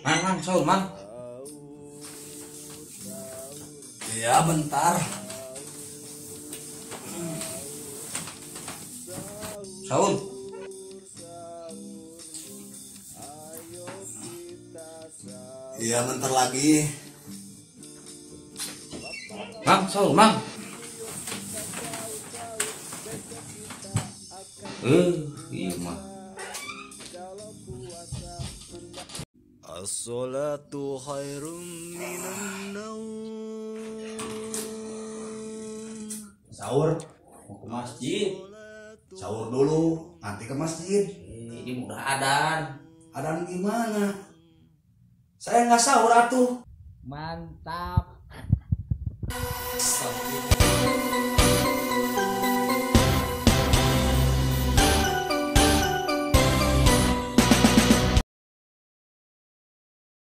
Man, sahur, man. Iya bentar. Sahur. Iya bentar lagi. Mang, sahur, mang. Iya mah. As-salatu khairum minan naum. Sahur, Mau ke masjid. sahur dulu, nanti ke masjid. Ini udah adan. Adan gimana? Saya nggak sahur atuh. Mantap. Astagfirullah.